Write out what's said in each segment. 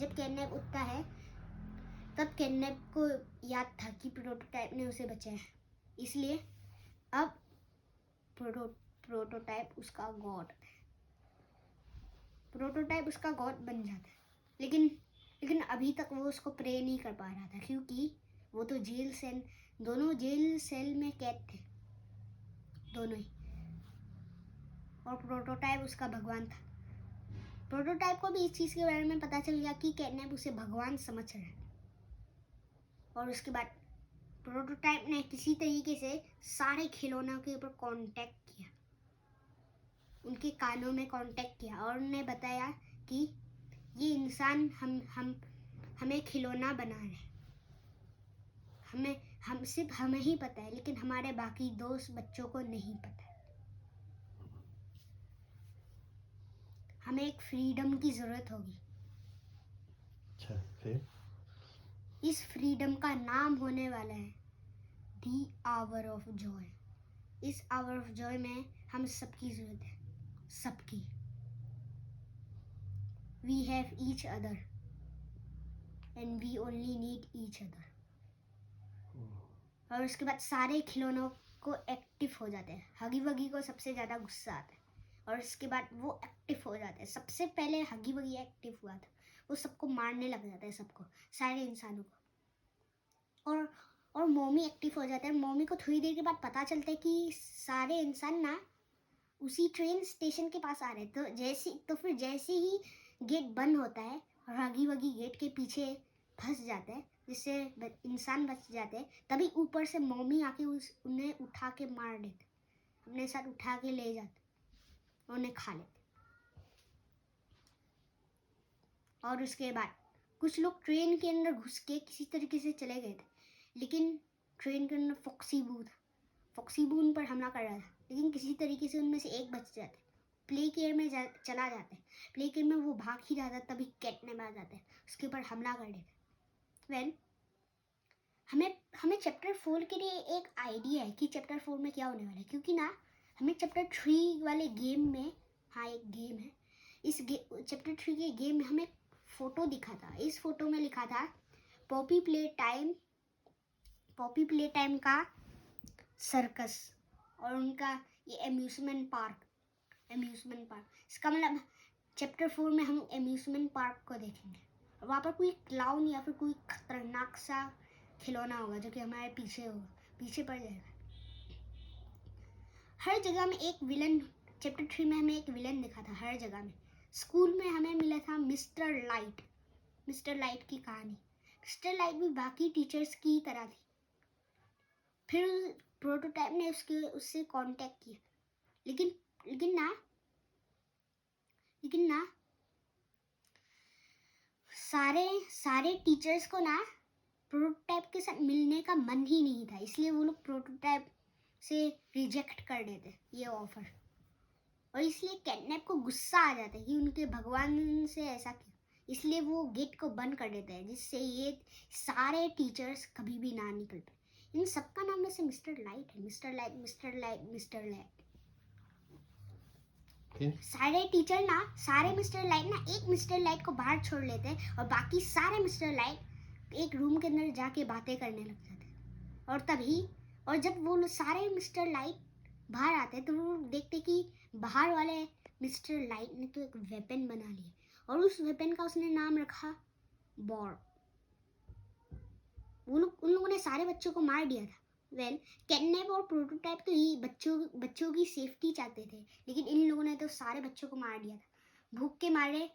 जब कैडनैप उठता है तब कैडनैप को याद था कि प्रोटोटाइप ने उसे बचाया, इसलिए अब प्रोटोटाइप उसका गॉड बन जाता है। लेकिन अभी तक वो उसको प्रे नहीं कर पा रहा था, क्योंकि वो तो दोनों जेल सेल में कैद थे, दोनों ही। और प्रोटोटाइप उसका भगवान था। प्रोटोटाइप को भी इस चीज़ के बारे में पता चल गया कि कैडनैप उसे भगवान समझ रहा है। और उसके बाद प्रोटोटाइप ने किसी तरीके से सारे खिलौनों के ऊपर कांटेक्ट किया, उनके कानों में कांटेक्ट किया और उन्हें बताया कि ये इंसान हमें खिलौना बना रहे हैं, सिर्फ हमें ही पता है, लेकिन हमारे बाकी दोस्त बच्चों को नहीं पता है। हमें एक फ्रीडम की जरूरत होगी। अच्छा, फिर इस फ्रीडम का नाम होने वाला है दी आवर ऑफ जॉय। इस आवर ऑफ जॉय में हम सबकी जरूरत है, सबकी। We have each other and we only need each other. और उसके बाद सारे खिलौनों को एक्टिव हो जाते हैं। हगी वगी को सबसे ज़्यादा गुस्सा आता है और उसके बाद वो एक्टिव हो जाते हैं। सबसे पहले हगी वगी एक्टिव हुआ था, वो सबको मारने लग जाता है, सबको, सारे इंसानों को। और मोमी एक्टिव हो जाता है। मोमी को थोड़ी देर के बाद पता चलता है कि सारे इंसान ना उसी ट्रेन स्टेशन के पास आ रहे हैं। तो फिर जैसे ही गेट बंद होता है और हगी वगी गेट के पीछे फंस जाते हैं, जिससे इंसान बच जाते हैं, तभी ऊपर से मम्मी आके उन्हें उठा के मार देते, अपने साथ उठा के ले जाते, उन्हें खा लेते। और उसके बाद कुछ लोग ट्रेन के अंदर घुस के किसी तरीके से चले गए थे, लेकिन ट्रेन के अंदर फॉक्सी बू उन पर हमला कर रहा था, लेकिन किसी तरीके से उनमें से एक बच जाते, प्ले केयर में चला जाता है। प्ले केयर में वो भाग ही रहा था, तभी कैडनैप आ जाते हैं, उसके ऊपर हमला कर देते। वेल, हमें चैप्टर 4 के लिए एक आइडिया है कि चैप्टर 4 में क्या होने वाला है, क्योंकि ना हमें चैप्टर 3 वाले गेम में, हाँ एक गेम है, इस चैप्टर 3 के गेम में हमें फोटो दिखा था। इस फोटो में लिखा था पॉपी प्ले टाइम का सर्कस और उनका ये एम्यूजमेंट पार्क। इसका मतलब चैप्टर 4 में हम एम्यूजमेंट पार्क को देखेंगे। वहाँ पर कोई क्लाउन या फिर कोई खतरनाक सा खिलौना होगा जो कि हमारे पीछे पड़ जाएगा। हर जगह में एक विलन, चैप्टर 3 में हमें एक विलन दिखा था हर जगह में। स्कूल में हमें मिला था मिस्टर लाइट की कहानी। मिस्टर लाइट भी बाकी टीचर्स की तरह थी। फिर प्रोटोटाइप ने उससे कांटेक्ट किया, लेकिन ना सारे टीचर्स को ना प्रोटोटाइप के साथ मिलने का मन ही नहीं था, इसलिए वो लोग प्रोटोटाइप से रिजेक्ट कर देते ये ऑफर। और इसलिए कैडनैप को गुस्सा आ जाता है कि उनके भगवान से ऐसा क्यों, इसलिए वो गेट को बंद कर देता है, जिससे ये सारे टीचर्स कभी भी ना निकल पाए। इन सबका नाम वैसे मिस्टर लाइट है। Mister light. सारे मिस्टर लाइट ना एक मिस्टर लाइट को बाहर छोड़ लेते हैं और बाकी सारे मिस्टर लाइट एक रूम के अंदर जाके बातें करने लग जाते हैं। और जब वो सारे मिस्टर लाइट बाहर आते हैं तो वो देखते कि बाहर वाले मिस्टर लाइट ने तो एक वेपन बना लिया और उस वेपन का उसने नाम रखा बॉर्ब। उन लोगों ने सारे बच्चों को मार दिया था। वेल, कैडनैप और प्रोटोटाइप तो ये बच्चों की सेफ्टी चाहते थे, लेकिन इन लोगों ने तो सारे बच्चों को मार दिया था। भूख के मारे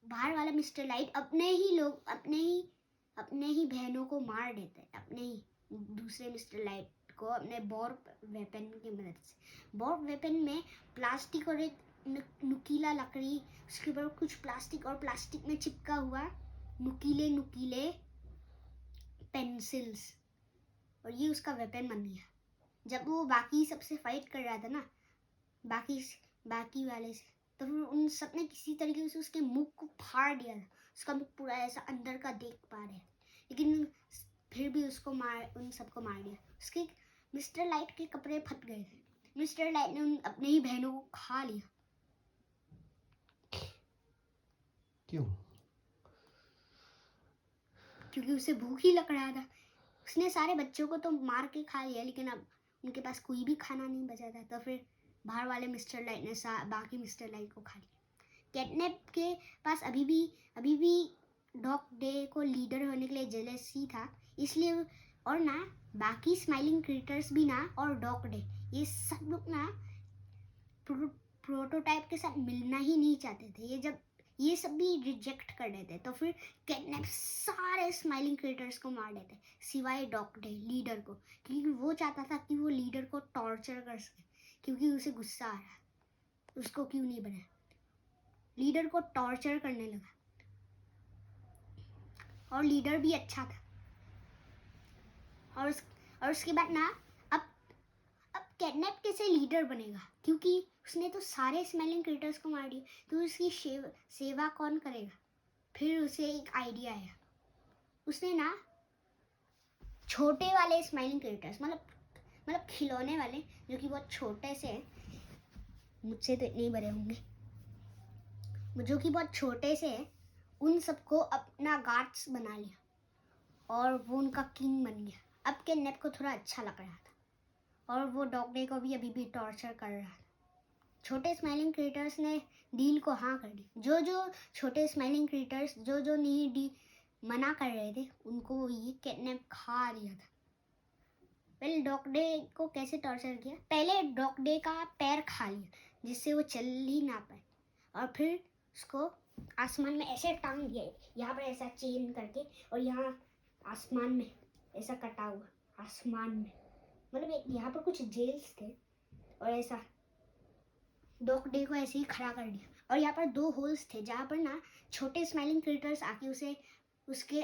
बाहर वाला मिस्टर लाइट अपने ही बहनों को मार देते हैं, अपने ही दूसरे मिस्टर लाइट को अपने बॉर्ब वेपन की मदद से। बॉर्ब वेपन में प्लास्टिक और एक नुकीला लकड़ी, उसके ऊपर कुछ प्लास्टिक और प्लास्टिक में चिपका हुआ नुकीले पेंसिल्स, और ये उसका वेपन बन गया। जब वो बाकी सबसे फाइट कर रहा था ना, बाकी वाले से, तो फिर उन सब ने किसी तरीके से उसके मुंह को फाड़ दिया था। उसका मुंह पूरा ऐसा अंदर का देख पा रहे, लेकिन फिर भी उन सबको मार दिया। उसके मिस्टर लाइट के कपड़े फट गए थे। मिस्टर लाइट ने अपने ही बहनों को खा लिया। क्यों? क्योंकि उसे भूख ही लग रहा था। उसने सारे बच्चों को तो मार के खा लिया, लेकिन अब उनके पास कोई भी खाना नहीं बचा था, तो फिर बाहर वाले मिस्टर लाइट ने बाकी मिस्टर लाइट को खा लिया। कैटनैप के पास अभी भी डॉग डे को लीडर होने के लिए जेलसी था, इसलिए। और ना बाकी स्माइलिंग क्रिएटर्स भी ना, और डॉग डे, ये सब लोग ना प्रोटोटाइप के साथ मिलना ही नहीं चाहते थे। ये सब भी रिजेक्ट कर देते, तो फिर कैटनैप सारे स्माइलिंग क्रिएटर्स को मार देते, सिवाय डॉग डे लीडर को, क्योंकि वो चाहता था कि वो लीडर को टॉर्चर कर सके, क्योंकि उसे गुस्सा आ रहा, उसको क्यों नहीं बनाया। लीडर को टॉर्चर करने लगा, और लीडर भी अच्छा था। और उसके बाद ना अब कैटनैप कैसे लीडर बनेगा, क्योंकि उसने तो सारे स्मेलिंग क्रिएटर्स को मार दिया, तो उसकी सेवा कौन करेगा। फिर उसे एक आइडिया आया। उसने ना छोटे वाले स्माइलिंग क्रिएटर्स, मतलब खिलौने वाले, जो कि बहुत छोटे से हैं, मुझसे तो इतने ही बड़े होंगे, जो कि बहुत छोटे से हैं, उन सबको अपना गार्ड्स बना लिया, और वो उनका किंग बन गया। अब कैटनैप को थोड़ा अच्छा लग रहा था, और वो डॉग डे को भी अभी भी टॉर्चर कर रहा था। छोटे स्माइलिंग क्रिएटर्स ने डील को हाँ कर दी। जो छोटे स्माइलिंग क्रिएटर्स जो नहीं मना कर रहे थे, उनको ये कैटनैप खा लिया था। पहले डॉग डे को कैसे टॉर्चर किया, पहले डॉग डे का पैर खा लिया, जिससे वो चल ही ना पाए, और फिर उसको आसमान में ऐसे टांग दिया, यहाँ पर ऐसा चेन करके, और यहाँ आसमान में ऐसा कटा हुआ, आसमान में, मतलब यहाँ पर कुछ जेल्स थे, और ऐसा डॉग डे को ऐसे ही खड़ा कर दिया। और यहाँ पर 2 होल्स थे, जहाँ पर ना छोटे स्माइलिंग क्रिएटर्स आके उसके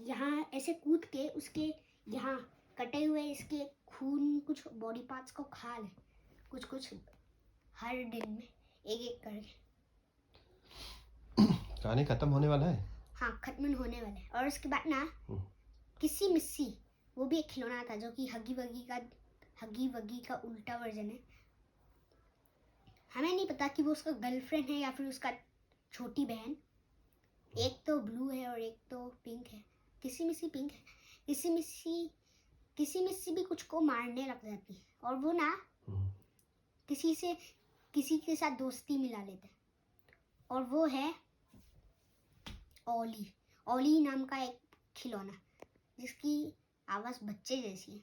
यहाँ ऐसे कूद के उसके यहाँ कटे हुए इसके खून, कुछ बॉडी पार्ट्स को खा ले, कुछ हर दिन में एक करके। कहानी खत्म होने वाला है। हाँ, खत्म होने वाले। और उसके बाद ना किसी मिस्सी, वो भी एक खिलौना था, जो कि हगी वगी का उल्टा वर्जन है। हमें नहीं पता कि वो उसका गर्लफ्रेंड है या फिर उसका छोटी बहन। एक तो ब्लू है और एक तो पिंक है। किसी मिस्सी पिंक है, किसी मिस्सी भी कुछ को मारने लग जाती है, और वो ना किसी के साथ दोस्ती मिला लेते, और वो है ओली नाम का एक खिलौना, जिसकी आवाज़ बच्चे जैसी है।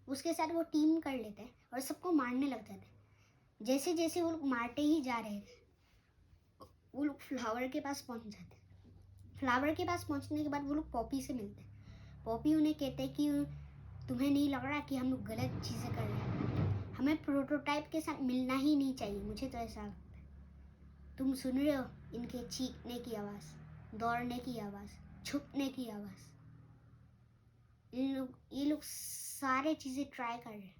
उसके साथ वो टीम कर लेते हैं और सबको मारने लग जाते हैं। जैसे जैसे वो लोग मारते ही जा रहे थे, वो लोग फ्लावर के पास पहुंच जाते। फ्लावर के पास पहुंचने के बाद वो लोग पॉपी से मिलते। पॉपी उन्हें कहते कि तुम्हें नहीं लग रहा कि हम लोग गलत चीज़ें कर रहे हैं, हमें प्रोटोटाइप के साथ मिलना ही नहीं चाहिए, मुझे तो ऐसा लगता है। तुम सुन रहे हो इनके चीखने की आवाज़, दौड़ने की आवाज़, छुपने की आवाज़। ये लोग सारे चीज़ें ट्राई कर रहे हैं,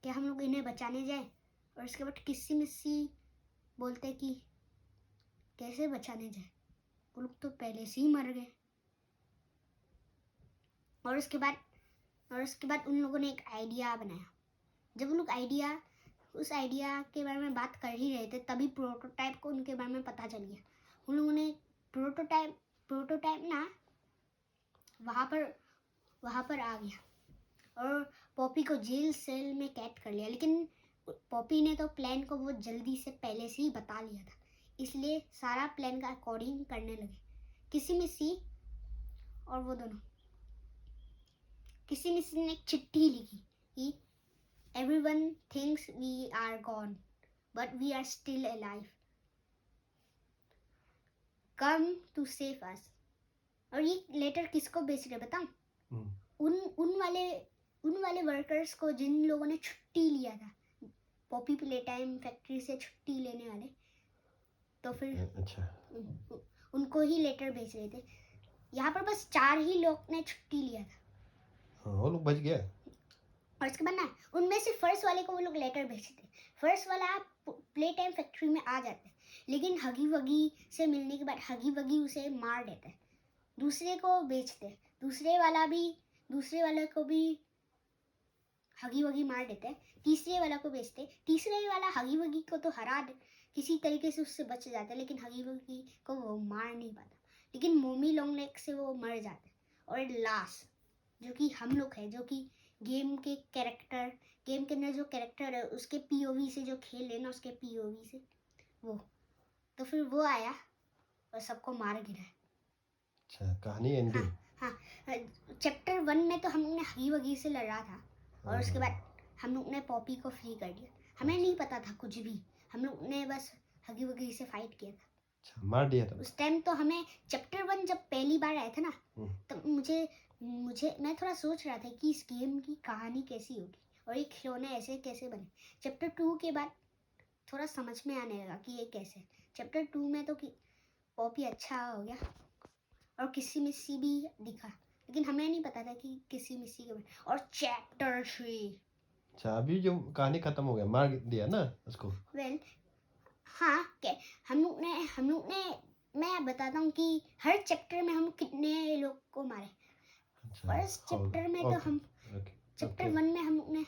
क्या हम लोग इन्हें बचाने जाए। और इसके बाद किसी मिस्सी बोलते कि कैसे बचाने जाए, वो लोग तो पहले से ही मर गए। और उसके बाद उन लोगों ने एक आइडिया बनाया। जब वो लोग उस आइडिया के बारे में बात कर ही रहे थे, तभी प्रोटोटाइप को उनके बारे में पता चल गया। उन लोगों ने प्रोटोटाइप ना वहाँ पर आ गया, और पॉपी को जेल सेल में कैद कर लिया। लेकिन पॉपी ने तो प्लान को वो जल्दी से पहले से ही बता लिया था, इसलिए सारा प्लान का अकॉर्डिंग करने लगे। किसी मिस्सी और वो दोनों, किसी मिस्सी ने एक चिट्ठी लिखी कि everyone thinks we are gone but we are still alive, come to save us। और ये लेटर किसको बेच रहे बताऊं? उन वाले वर्कर्स को जिन लोगों ने छुट्टी लिया था, पॉपी प्ले टाइम फैक्ट्री से छुट्टी लेने वाले, तो फिर अच्छा, उनको ही लेटर बेच रहे थे। यहाँ पर बस 4 ही लोग ने छुट्टी लिया था, वो लोग बच गया। और इसके बाद ना उनमें से फर्स्ट वाले को वो लोग लेटर भेजते। फर्स्ट वाला प्ले टाइम फैक्ट्री में आ जाता है, लेकिन हगी वगी से मिलने के बाद हगी वगी उसे मार देता है। दूसरे को बेचते, दूसरे वाले को भी हगी वगी मार देते हैं। तीसरे वाला को बेचते, तीसरे वाला हगी वगी को तो किसी तरीके से उससे बच जाता है, लेकिन हगी वगी को वो मार नहीं पाता। लेकिन मोमी लॉन्ग नेक से वो मर जाते हैं। और लास्ट जो कि हम लोग है, जो कि गेम के अंदर जो कैरेक्टर है उसके पीओवी से जो खेल है ना, उसके पीओवी से वो, तो फिर वो आया और सबको मार गिरा। अच्छा, कहानी एंडिंग। हाँ, चैप्टर 1 में तो हम लोग ने हगी वगी से लड़ा था और उसके बाद हम लोग ने पॉपी को फ्री कर दिया। हमें नहीं पता था कुछ भी, हम लोग ने बस हगी वगी से फाइट किया था। अच्छा, मार दिया था। उस टाइम तो हमें चैप्टर 1 जब पहली बार आया था ना, हम्म। तब मुझे मैं थोड़ा सोच रहा था कि इस गेम की कहानी कैसी होगी और ये खिलौने ऐसे कैसे बने। चैप्टर 2 के बाद थोड़ा समझ में आने लगा कि ये कैसे। चैप्टर 2 में तो कि पॉपी अच्छा हो गया और किसी मिस्सी भी दिखा, लेकिन हमें नहीं पता था कि किसी मिस्सी के बारे। और चैप्टर 3, अच्छा, अभी जो कहानी खत्म हो गया, मार दिया ना उसको। वेल हाँ, हम लोग ने मैं बताता हूँ कि हर चैप्टर में हम कितने लोग को मारे। अच्छा, फर्स्ट चैप्टर में तो हम ओके, चैप्टर 1 में हम लोग ने